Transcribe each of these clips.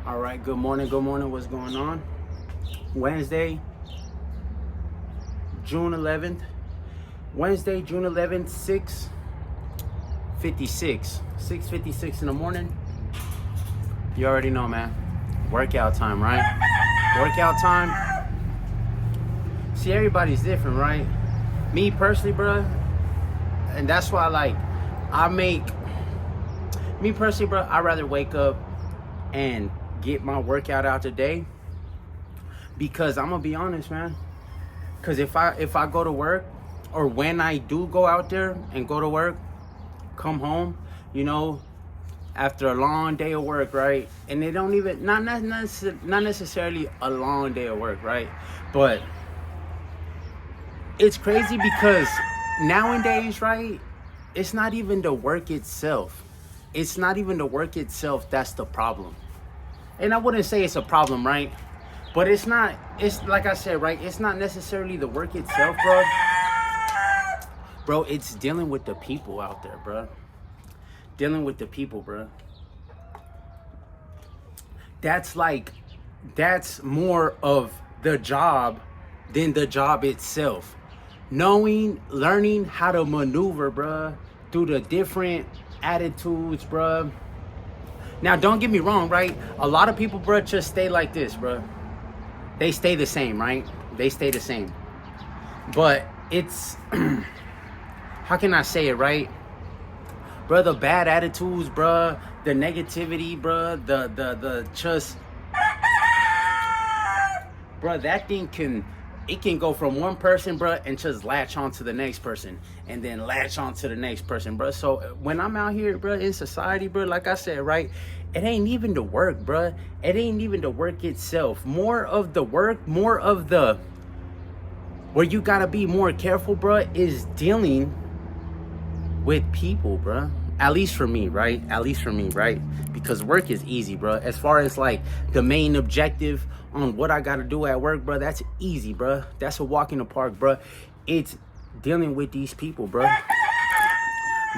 All right, good morning, what's going on? Wednesday, June 11th. Wednesday, June 11th, 6:56 in the morning. You already know, man. Workout time, right? Workout time. See, everybody's different, right? Me personally, bro, and that's why, me personally, bro, I'd rather wake up and get my workout out today, because I'm gonna be honest, man. Because if I go to work, or when I do go out there and go to work, come home, after a long day of work, right? And they don't even not necessarily a long day of work, right? But it's crazy because nowadays, right? It's not even the work itself. It's not even the work itself that's the problem. And I wouldn't say it's a problem, right? But it's not, it's like I said, right? It's not necessarily the work itself, bro. Bro, it's dealing with the people out there, bro. Dealing with the people, bro. That's more of the job than the job itself. Learning how to maneuver, bro, through the different attitudes, bro. Now, don't get me wrong, right? A lot of people, bro, just stay like this, bro. They stay the same, right? They stay the same. But it's, how can I say it, right? Bro, the bad attitudes, bro, the negativity, bro, the just, bro, that thing can go from one person, bro, and just latch on to the next person, and then latch on to the next person, bro. So when I'm out here, bro, in society, bro, like I said, right, it ain't even the work, bro. It ain't even the work itself. More of the work, more of the, where you gotta be more careful, bro, is dealing with people, bro. At least for me, right? At least for me, right? Because work is easy, bro. As far as like the main objective on what I gotta do at work, bro, that's easy, bro. That's a walk in the park, bro. It's dealing with these people, bro.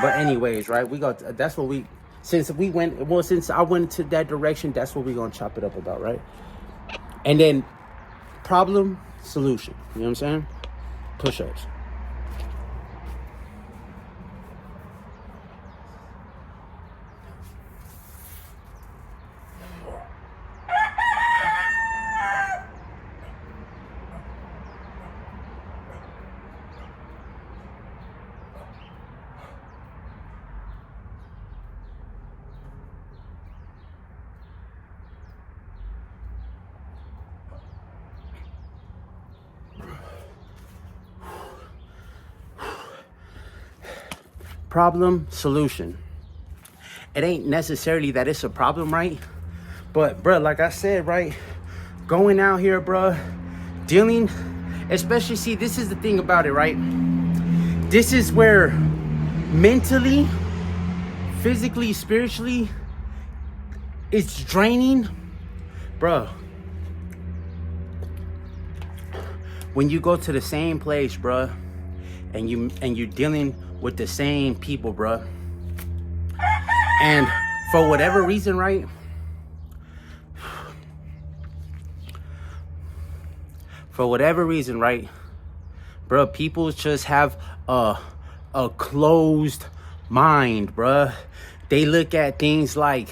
But anyways, right? That's what we, since I went to that direction, that's what we're gonna chop it up about, right? And then problem, solution. You know what I'm saying? Push-ups. Problem, solution. It ain't necessarily that it's a problem, right? But, bro, like I said, right, going out here, bro, dealing, especially, see, this is the thing about it, right? This is where mentally, physically, spiritually, it's draining, bro. When you go to the same place, bro, and you're dealing with the same people, bro, and for whatever reason, right, bro, people just have a closed mind, bro. They look at things like,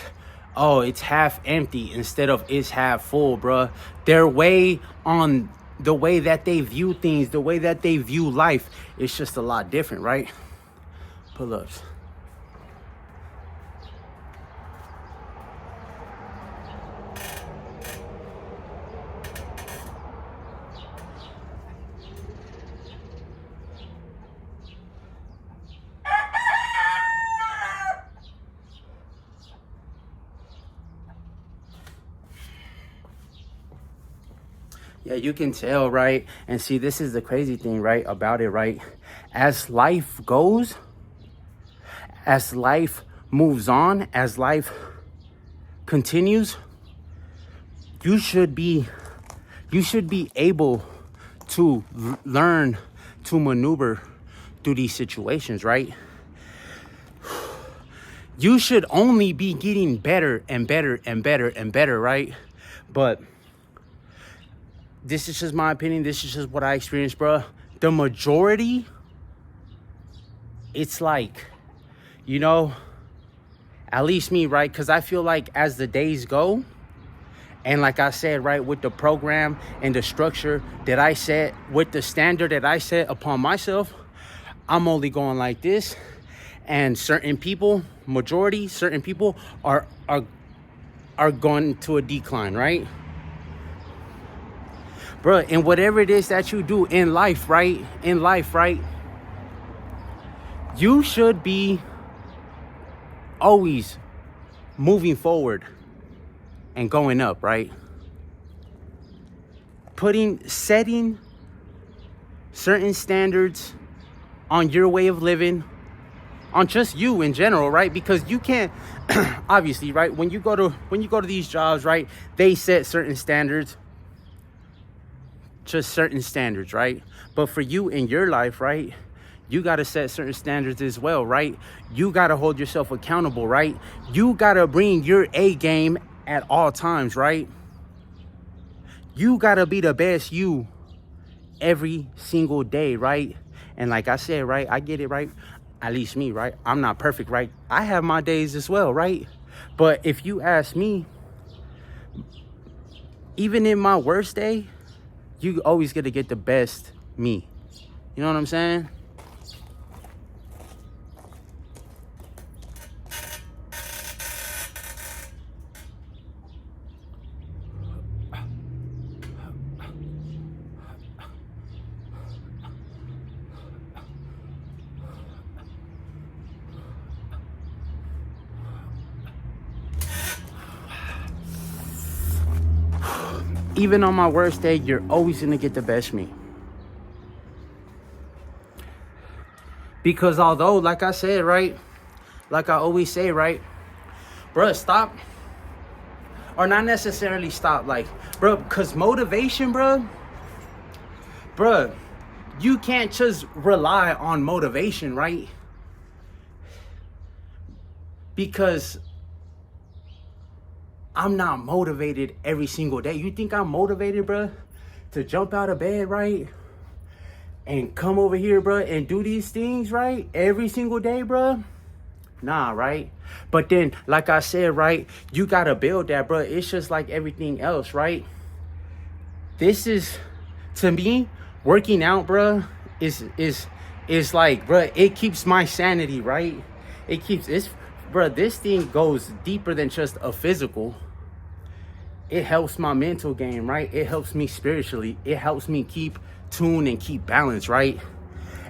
oh, it's half empty instead of it's half full, bro. Their way on the way that they view things, the way that they view life, it's just a lot different, right? Pull-ups. Yeah, you can tell, right? And see, this is the crazy thing, right, about it, right? As life goes, as life moves on, as life continues, you should be able to learn to maneuver through these situations, right? You should only be getting better and better and better and better, right? But this is just my opinion. This is just what I experienced, bro. The majority, it's like, you know, at least me, right? Because I feel like as the days go, and like I said, right, with the program and the structure that I set, with the standard that I set upon myself, I'm only going like this. And certain people, majority, certain people are going to a decline, right? Bro, and whatever it is that you do in life, right? In life, right? You should be always moving forward and going up, right? Setting certain standards on your way of living, on just you in general, right? Because you can't, obviously, right? When you go to these jobs, right? They set certain standards, just certain standards, right? But for you in your life, right? You got to set certain standards as well, right? You got to hold yourself accountable, right? You got to bring your A game at all times, right? You got to be the best you every single day, right? And like I said, right? I get it, right? At least me, right? I'm not perfect, right? I have my days as well, right? But if you ask me, even in my worst day, you always get to get the best me. You know what I'm saying? Even on my worst day, you're always gonna get the best me. Because although, like I said, right, like I always say, right, bruh, stop, or not necessarily stop, like, bruh, because motivation, bruh, you can't just rely on motivation, right? Because I'm not motivated every single day. You think I'm motivated, bruh, to jump out of bed, right? And come over here, bruh, and do these things, right? Every single day, bruh? Nah, right? But then, like I said, right? You gotta build that, bruh. It's just like everything else, right? This is, to me, working out, bruh, is like, bruh, it keeps my sanity, right? Bruh, this thing goes deeper than just a physical. It helps my mental game, right? It helps me spiritually. It helps me keep tuned and keep balance, right?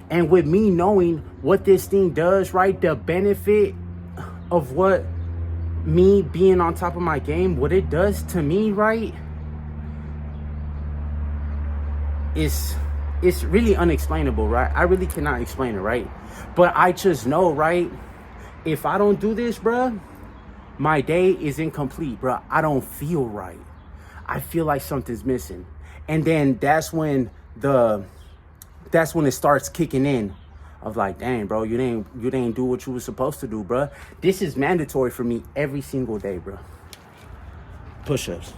And with me knowing what this thing does, right? The benefit of what me being on top of my game, what it does to me, right? It's really unexplainable, right? I really cannot explain it, right? But I just know, right? If I don't do this, bruh, my day is incomplete, bruh. I don't feel right. I feel like something's missing. And then that's when it starts kicking in of like, dang, bro, you didn't do what you were supposed to do, bruh. This is mandatory for me every single day, bruh. Push-ups.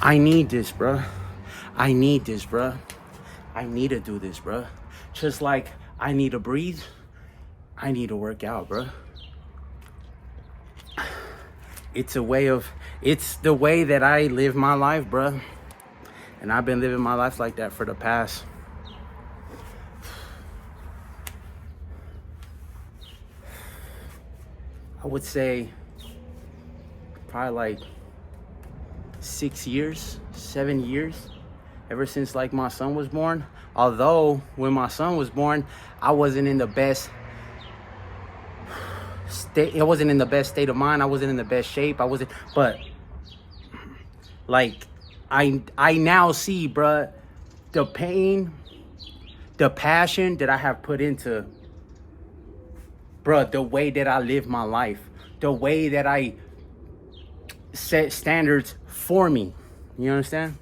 I need this, bruh. I need this, bruh. I need to do this, bruh. Just like I need to breathe, I need to work out, bruh. It's the way that I live my life, bruh. And I've been living my life like that for the past, I would say, probably like 6 years, 7 years, ever since like my son was born. Although when my son was born, I wasn't in the best state. I wasn't in the best state of mind. I wasn't in the best shape. But like I now see, bruh, the pain, the passion that I have put into, bruh, the way that I live my life, the way that I set standards for me. You understand?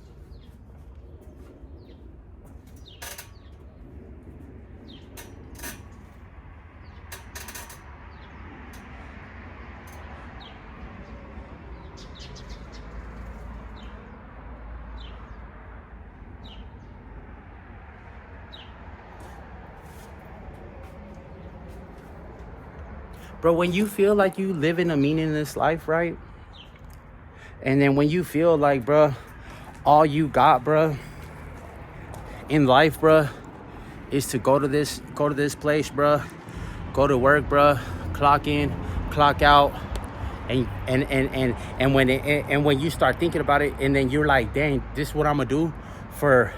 Bro, when you feel like you live in a meaningless life, right? And then when you feel like, bro, all you got, bro, in life, bro, is to go to this place, bro, go to work, bro, clock in, clock out, and when you start thinking about it, and then you're like, dang, this is what I'm gonna do for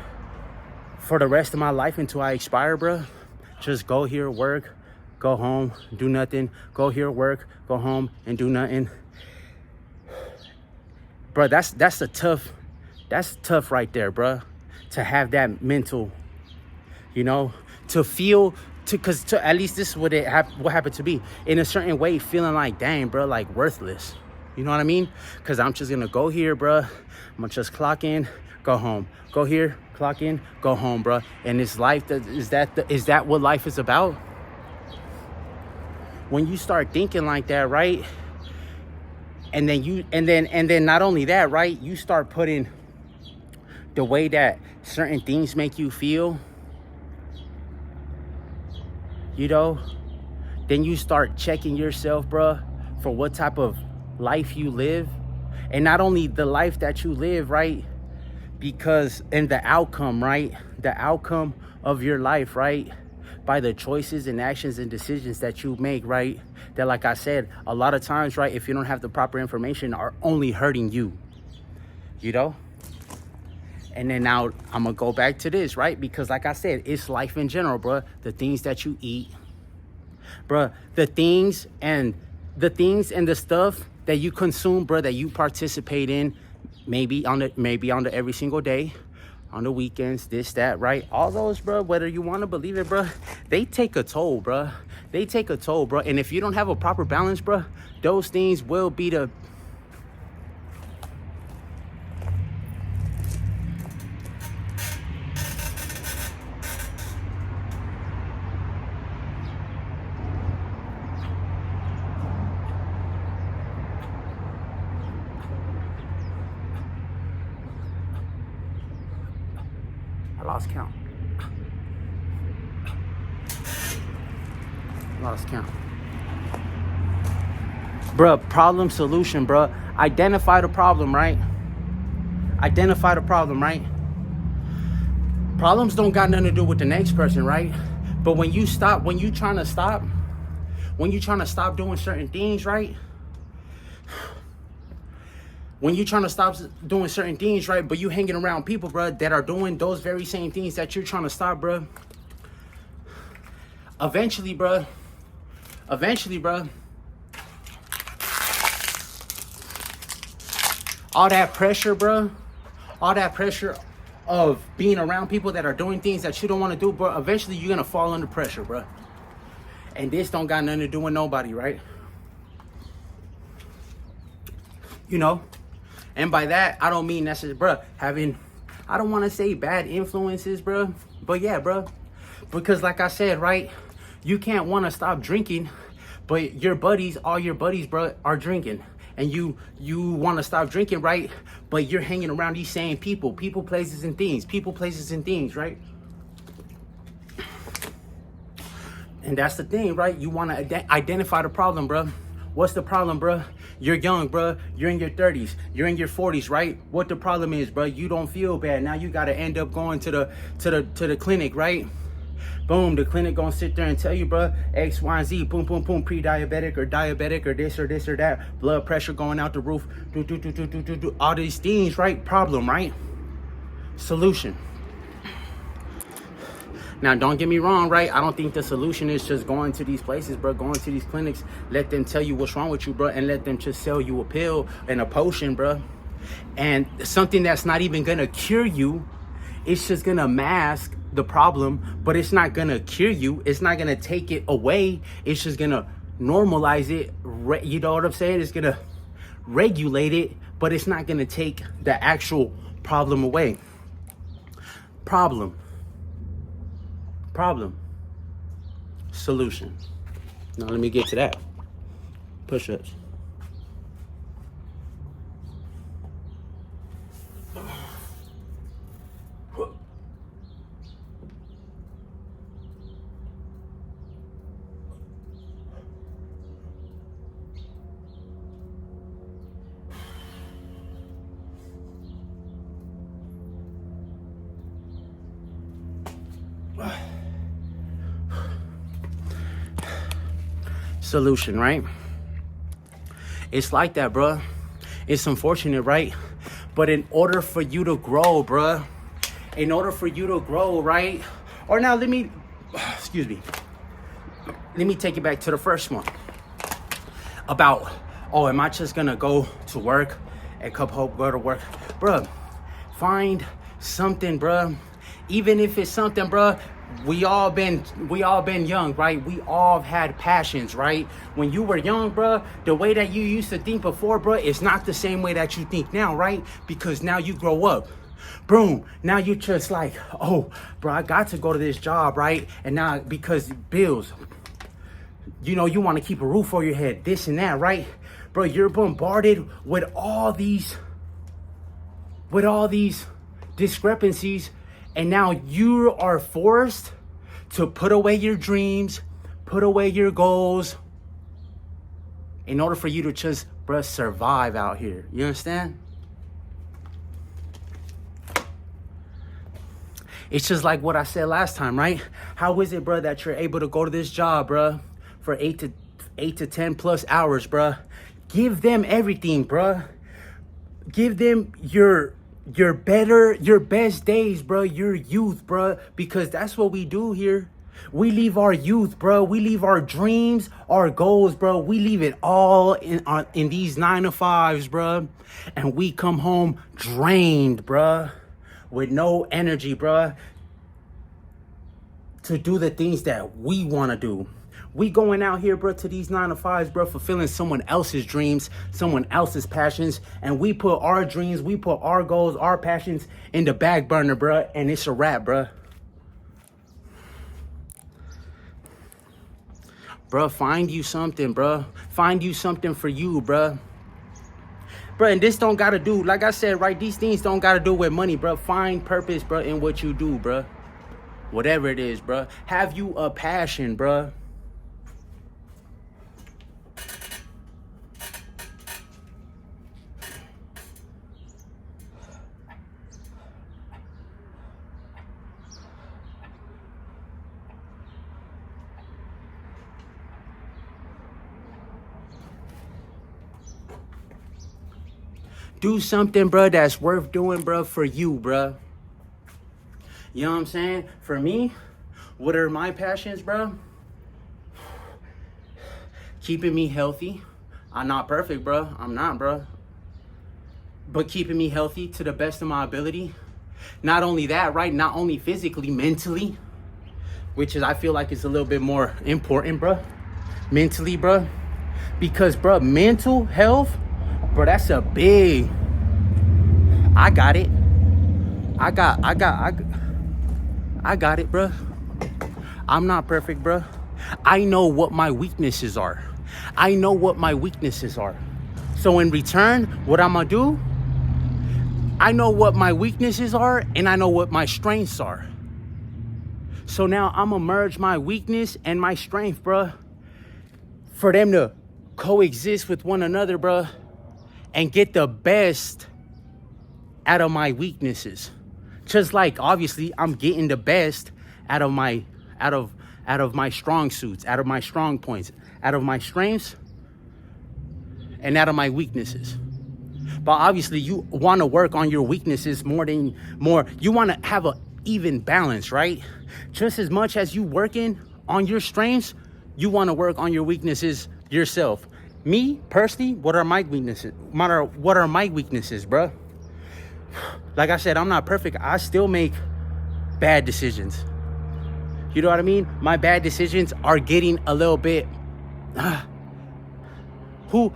the rest of my life until I expire, bro. Just go here, work, go home, do nothing. Go here, work, go home, and do nothing. Bro, that's tough right there, bro. To have that mental, you know, to feel, because at least this is what happened to me. In a certain way, feeling like, dang, bro, like worthless. You know what I mean? Because I'm just gonna go here, bro. I'm gonna just clock in, go home. Go here, clock in, go home, bro. And this life, is that what life is about? When you start thinking like that, right? And then not only that, right? You start putting the way that certain things make you feel, you know, then you start checking yourself, bruh, for what type of life you live. And not only the life that you live, right? Because, and the outcome, right? The outcome of your life, right? By the choices and actions and decisions that you make, right? That, like I said, a lot of times, right, if you don't have the proper information, are only hurting you, you know? And then now I'm gonna go back to this, right? Because like I said, it's life in general, bro. The things that you eat, bro, the things and the stuff that you consume, bro, that you participate in, maybe on the every single day, on the weekends, this, that, right? All those, bro, whether you want to believe it, bro, they take a toll, bro. They take a toll, bro. And if you don't have a proper balance, bro, those things will be the... I lost count. Bruh, problem solution, bruh. Identify the problem, right? Identify the problem, right? Problems don't got nothing to do with the next person, right? But when you trying to stop doing certain things, right? When you're trying to stop doing certain things, right, but you hanging around people, bro, that are doing those very same things that you're trying to stop, bro. Eventually, bro, all that pressure, bro, all that pressure of being around people that are doing things that you don't want to do, bro, eventually you're going to fall under pressure, bro. And this don't got nothing to do with nobody, right? You know? And by that, I don't mean necessarily, bro, I don't want to say bad influences, bro. But yeah, bro. Because like I said, right, you can't want to stop drinking, but all your buddies, bro, are drinking. And you want to stop drinking, right? But you're hanging around these same people, places, and things, right? And that's the thing, right? You want to identify the problem, bro. What's the problem, bro? You're young, bro. You're in your 30s. You're in your 40s, right? What the problem is, bro? You don't feel bad. Now you got to end up going to the clinic, right? Boom, the clinic gonna sit there and tell you, bro, X, Y, and Z, boom, boom, boom, pre-diabetic or diabetic or this or that, blood pressure going out the roof, all these things, right? Problem, right? Solution. Now, don't get me wrong, right? I don't think the solution is just going to these places, bro, going to these clinics, let them tell you what's wrong with you, bro, and let them just sell you a pill and a potion, bro. And something that's not even gonna cure you it's just gonna mask the problem, but it's not gonna cure you. It's not gonna take it away. It's just gonna normalize it. You know what I'm saying? It's gonna regulate it, but it's not gonna take the actual problem away. Problem. Solution. Now let me get to that. Push-ups. Solution, right? It's like that, bruh. It's unfortunate, right? But in order for you to grow, bruh, right? Or now let me take it back to the first one. About, am I just gonna go to work and come home, go to work? Bruh, find something, bruh. Even if it's something, bruh, we all been young, right? We all had passions, right? When you were young, bruh, the way that you used to think before, bruh, it's not the same way that you think now, right? Because now you grow up. Boom. Now you're just like, oh, bro, I got to go to this job, right? And now because bills, you know, you want to keep a roof over your head, this and that, right? Bro, you're bombarded with all these discrepancies. And now you are forced to put away your dreams, put away your goals in order for you to just, bruh, survive out here. You understand? It's just like what I said last time, right? How is it, bruh, that you're able to go to this job, bruh, for 8 to 10 plus hours, bruh? Give them everything, bruh. Give them your best days, bro, your youth, bro, because that's what we do here. We leave our youth, bro. We leave our dreams, our goals, bro. We leave it all in these 9 to 5s, bro. And we come home drained, bro, with no energy, bro, to do the things that we want to do. We going out here, bro, to these 9 to 5s, bro, fulfilling someone else's dreams, someone else's passions. And we put our dreams, we put our goals, our passions in the back burner, bro. And it's a wrap, bro. Bro, find you something, bro. Find you something for you, bro. Bro, and this don't got to do, like I said, right? These things don't got to do with money, bro. Find purpose, bro, in what you do, bro. Whatever it is, bro. Have you a passion, bro. Do something, bro, that's worth doing, bro, for you, bro. You know what I'm saying? For me, what are my passions, bro? Keeping me healthy. I'm not perfect, bro. I'm not, bro. But keeping me healthy to the best of my ability. Not only that, right? Not only physically, mentally. Which is, I feel like it's a little bit more important, bro. Mentally, bro. Because, bro, mental health, bro, that's a big. I got it. I got it, bro. I'm not perfect, bro. I know what my weaknesses are. So in return, what I'm gonna do, I know what my weaknesses are and I know what my strengths are. So now I'm gonna merge my weakness and my strength, bro, for them to coexist with one another, bro, and get the best out of my weaknesses. Just like obviously I'm getting the best out of my strong suits, out of my strong points, out of my strengths, and out of my weaknesses. But obviously you want to work on your weaknesses more. You want to have an even balance, right? Just as much as you working on your strengths, you want to work on your weaknesses yourself. Me personally, what are my weaknesses? What are my weaknesses, bro? Like I said, I'm not perfect. I still make bad decisions. You know what I mean? My bad decisions are getting a little bit. Who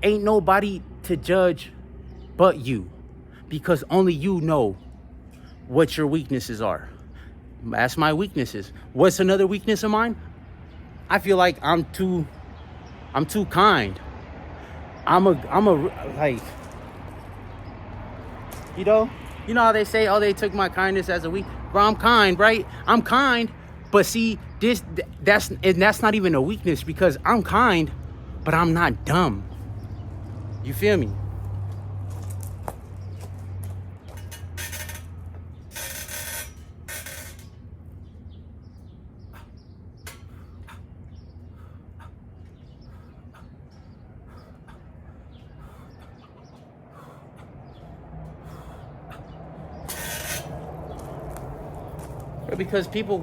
ain't nobody to judge but you, because only you know what your weaknesses are. That's my weaknesses. What's another weakness of mine? I feel like I'm too kind. I'm a like, you know how they say, oh, they took my kindness as a weak. Bro, I'm kind, right? I'm kind, but see, that's not even a weakness, because I'm kind, but I'm not dumb. You feel me? Because people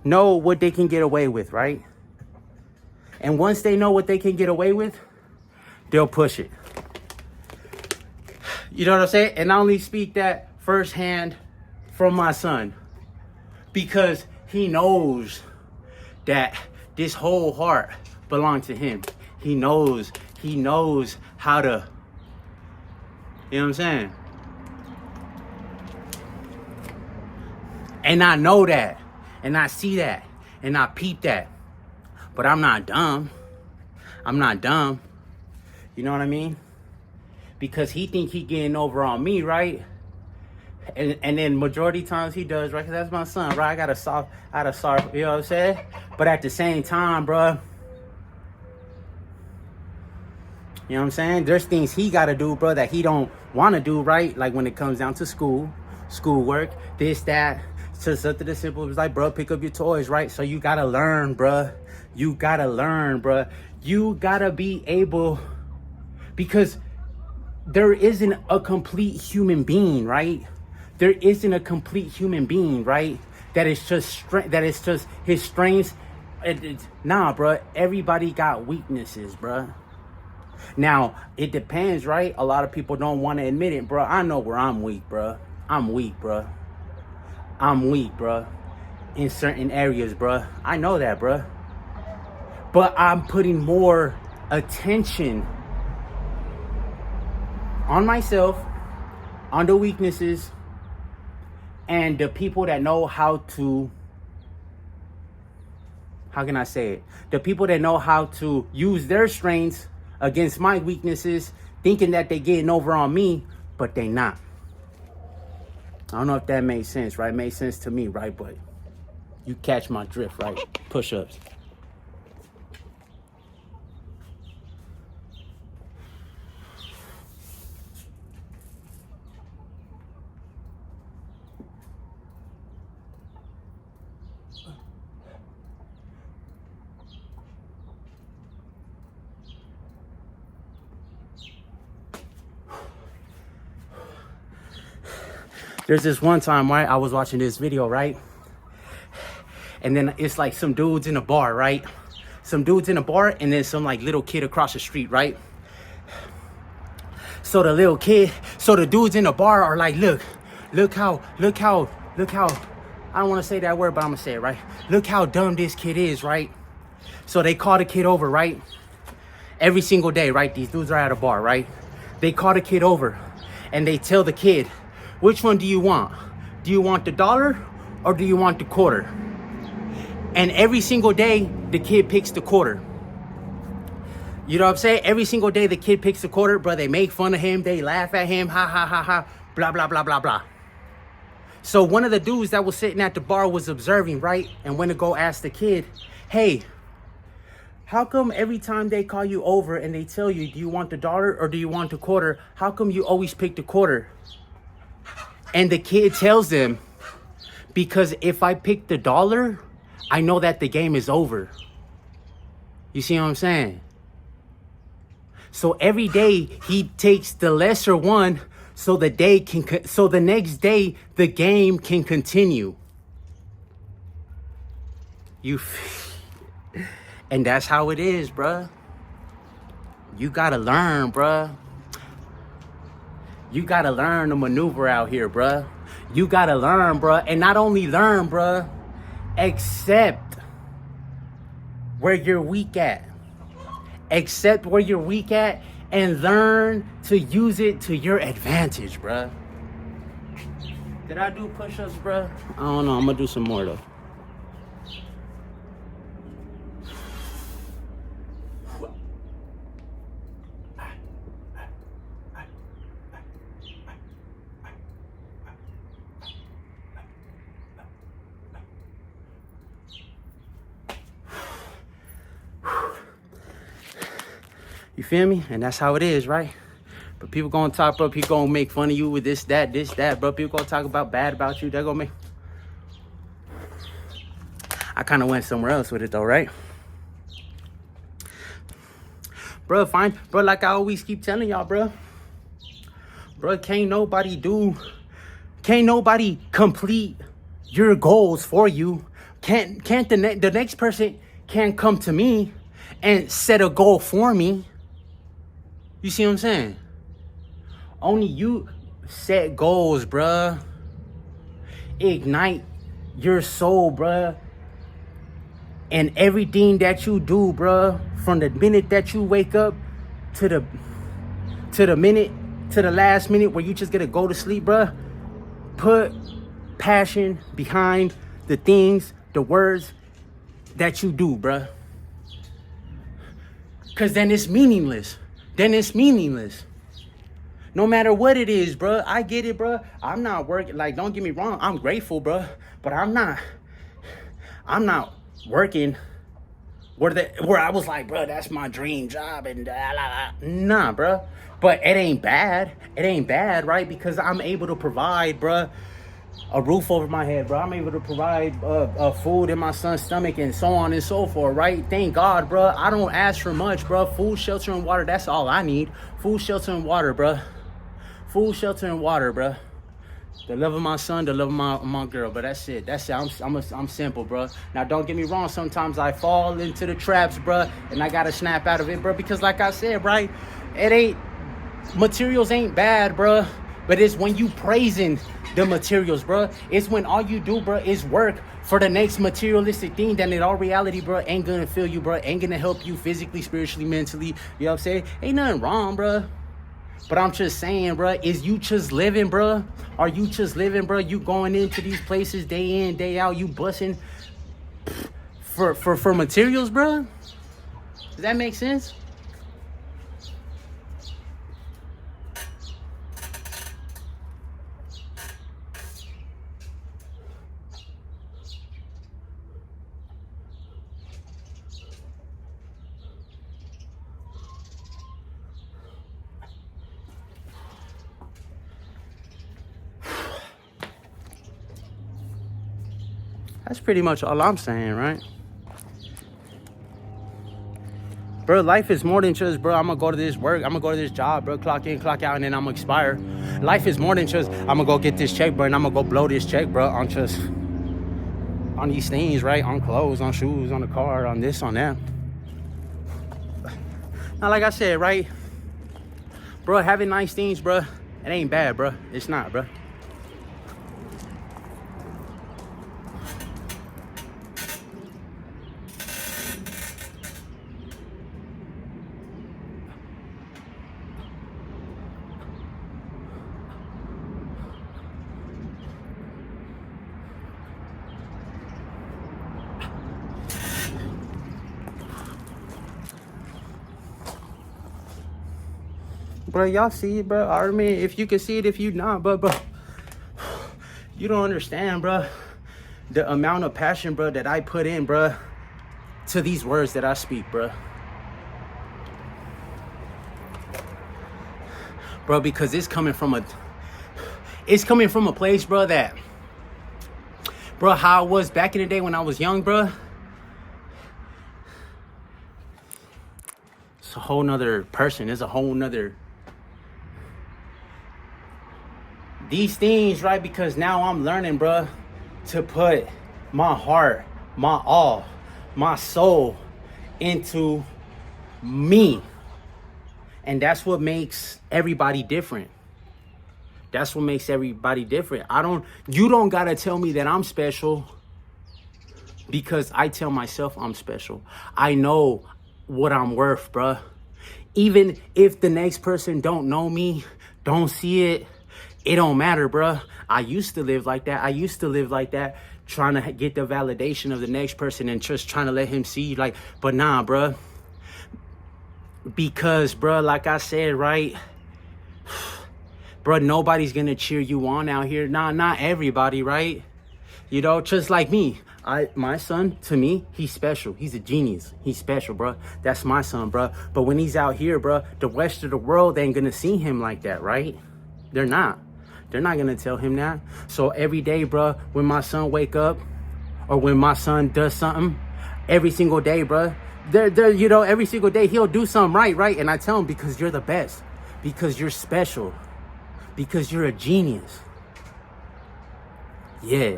know what they can get away with, right? And once they know what they can get away with, they'll push it. You know what I'm saying? And I only speak that firsthand from my son, because he knows that this whole heart belongs to him. He knows how to, you know what I'm saying? And I know that, and I see that, and I peep that. But I'm not dumb. I'm not dumb. You know what I mean? Because he think he getting over on me, right? And then majority times he does, right? Because that's my son, right? I got a soft, you know what I'm saying? But at the same time, bro, you know what I'm saying? There's things he got to do, bro, that he don't want to do, right? Like when it comes down to schoolwork, this, that. So something as simple as like, bro, pick up your toys, right? So you got to learn, bro. You got to learn, bro. You got to be able, because there isn't a complete human being, right? There isn't a complete human being, right? That is just his strengths. Nah, bro. Everybody got weaknesses, bro. Now, it depends, right? A lot of people don't want to admit it, bro. I know where I'm weak, bro. I'm weak, bro. In certain areas, bro. I know that, bro. But I'm putting more attention on myself, on the weaknesses, and the people that know how to, how can I say it? The people that know how to use their strengths against my weaknesses, thinking that they getting over on me, but they not. I don't know if that made sense, right? It made sense to me, right? But you catch my drift, right? Push-ups. There's this one time, right? I was watching this video, right? And then it's like some dudes in a bar, right? Some dudes in a bar, and then some like little kid across the street, right? So the dudes in the bar are like, look how, I don't want to say that word, but I'm gonna say it, right? Look how dumb this kid is, right? So they call the kid over, right? Every single day, right? These dudes are at a bar, right? They call the kid over and they tell the kid, which one do you want? Do you want the dollar or do you want the quarter? And every single day, the kid picks the quarter. You know what I'm saying? Every single day, the kid picks the quarter, bro. They make fun of him. They laugh at him. Ha, ha, ha, ha. Blah, blah, blah, blah, blah. So one of the dudes that was sitting at the bar was observing, right? And went to go ask the kid, hey, how come every time they call you over and they tell you, do you want the dollar or do you want the quarter? How come you always pick the quarter? And the kid tells them, because if I pick the dollar, I know that the game is over. You see what I'm saying? So every day he takes the lesser one so the next day the game can continue. And that's how it is, bruh. You gotta learn, bruh. You gotta learn to maneuver out here, bruh. You gotta learn, bruh. And not only learn, bruh, accept where you're weak at. Accept where you're weak at and learn to use it to your advantage, bruh. Did I do push-ups, bruh? I don't know. I'm gonna do some more, though. You feel me? And that's how it is, right? But people gonna talk, bro. People gonna make fun of you with this, that, bro. People gonna talk about bad about you. They're gonna make... I kind of went somewhere else with it, though, right? Bro, fine. Bro, like I always keep telling y'all, bro. Bro, can't nobody complete your goals for you. Can't the next person can't come to me and set a goal for me. You see what I'm saying? Only you set goals, bruh. Ignite your soul, bruh. And everything that you do, bruh, from the minute that you wake up to the last minute where you just gonna go to sleep, bruh, put passion behind the things, the words that you do, bruh. Cause then it's meaningless. No matter what it is, bro. I get it, bro. I'm not working. Like, don't get me wrong. I'm grateful, bro. But I'm not working where I was like, bro, that's my dream job and nah, bro. But it ain't bad. It ain't bad, right? Because I'm able to provide, bro, a roof over my head, bro. I'm able to provide food in my son's stomach and so on and so forth, right? Thank God, bro. I don't ask for much, bro. Food, shelter, and water. That's all I need. Food, shelter, and water, bro. Food, shelter, and water, bro. The love of my son, the love of my girl, but that's it. I'm simple, bro. Now, don't get me wrong. Sometimes I fall into the traps, bro, and I gotta snap out of it, bro. Because, like I said, right, materials ain't bad, bro. But it's when you praising the materials, bro. It's when all you do, bro, is work for the next materialistic thing that in all reality, bro, ain't gonna fill you, bro. Ain't gonna help you physically, spiritually, mentally. You know what I'm saying? Ain't nothing wrong, bro. But I'm just saying, bro, is you just living, bro? Are you just living, bro? You going into these places day in, day out, you busting for materials, bro? Does that make sense? That's pretty much all I'm saying, right? Bro, life is more than just, bro, I'm gonna go to this work, I'm gonna go to this job, bro, clock in, clock out, and then I'm gonna expire. Life is more than just, I'm gonna go get this check, bro, and I'm gonna go blow this check, bro, on these things, right? On clothes, on shoes, on the car, on this, on that. Now, like I said, right? Bro, having nice things, bro, it ain't bad, bro. It's not, bro. Bro, y'all see it, bro. I mean, if you can see it, if you not, but bro, you don't understand, bro, the amount of passion, bro, that I put in, bro, to these words that I speak, bro. Bro, because it's coming from a place, bro, that, bro, how I was back in the day when I was young, bro. It's a whole nother person. It's a whole nother... These things, right? Because now I'm learning, bro, to put my heart, my all, my soul into me. And that's what makes everybody different. That's what makes everybody different. You don't gotta tell me that I'm special, because I tell myself I'm special. I know what I'm worth, bruh. Even if the next person don't know me, don't see it, it don't matter, bruh. I used to live like that. Trying to get the validation of the next person and just trying to let him see, like, but nah, bruh. Because, bruh, like I said, right? Bruh, nobody's gonna cheer you on out here. Nah, not everybody, right? You know, just like me. My son, to me, he's special. He's a genius. He's special, bruh. That's my son, bruh. But when he's out here, bruh, the rest of the world ain't gonna see him like that, right? They're not. They're not gonna tell him that. So every day, bruh, when my son wake up, or when my son does something, every single day, bruh, every single day he'll do something right? And I tell him, because you're the best, because you're special, because you're a genius. Yeah.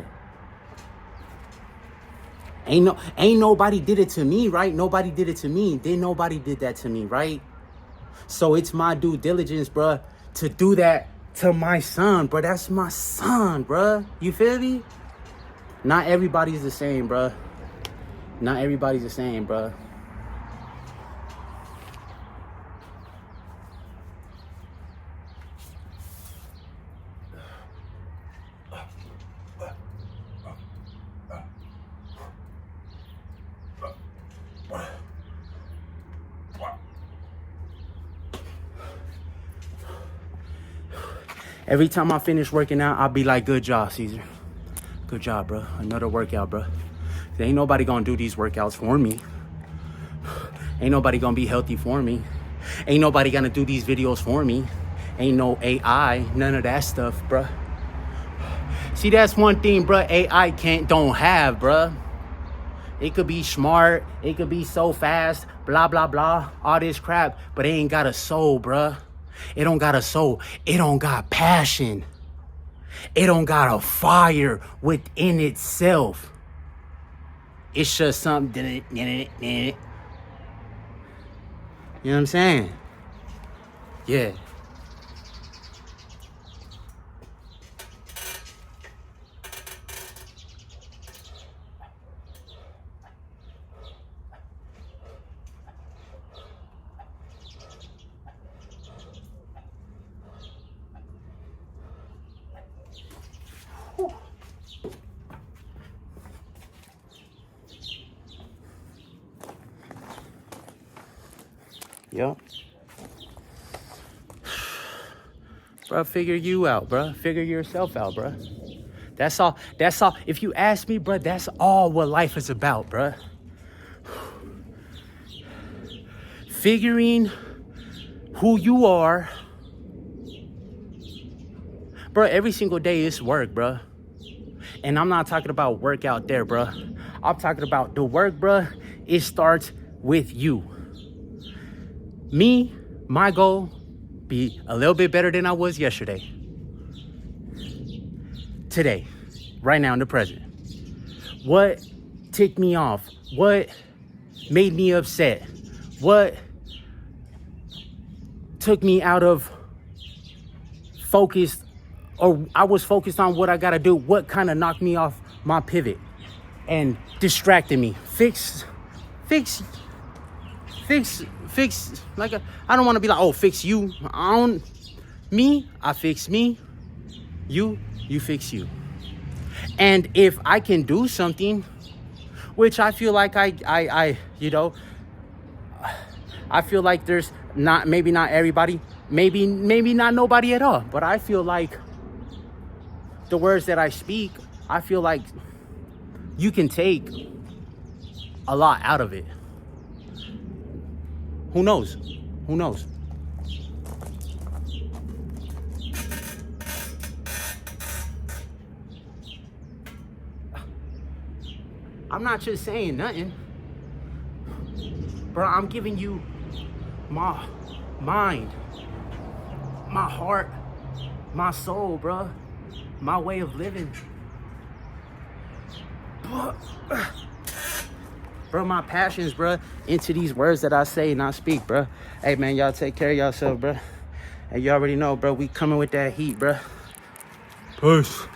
Ain't nobody did it to me, right? Nobody did it to me. Then nobody did that to me, right? So it's my due diligence, bruh, to do that to my son, bruh. That's my son, bruh. You feel me? Not everybody's the same, bruh. Not everybody's the same, bruh. Every time I finish working out, I'll be like, good job, Caesar. Good job, bro. Another workout, bro. There ain't nobody gonna do these workouts for me. Ain't nobody gonna be healthy for me. Ain't nobody gonna do these videos for me. Ain't no AI, none of that stuff, bro. See, that's one thing, bro, AI don't have, bro. It could be smart, it could be so fast, blah, blah, blah, all this crap, but it ain't got a soul, bro. It don't got a soul. It don't got passion. It don't got a fire within itself. It's just something. You know what I'm saying? Yeah. Yo. Bro, figure you out, bro. Figure yourself out, bro. That's all. If you ask me, bro, that's all what life is about, bro. Figuring who you are. Bro, every single day is work, bro. And I'm not talking about work out there, bro. I'm talking about the work, bro. It starts with you. Me, my goal, be a little bit better than I was yesterday. Today, right now in the present. What ticked me off? What made me upset? What took me out of focus, or I was focused on what I gotta do? What kind of knocked me off my pivot and distracted me? Fix, like, I don't want to be like, oh, fix you. I fix me. You fix you. And if I can do something, which I feel like I feel like there's maybe not everybody, maybe not nobody at all, but I feel like the words that I speak, I feel like you can take a lot out of it. Who knows? Who knows? I'm not just saying nothing. Bro, I'm giving you my mind, my heart, my soul, bro. My way of living. bro, my passions, bro, into these words that I say and I speak, bro. Hey, man, y'all take care of yourself, bro. And you already know, bro, we coming with that heat, bro. Peace.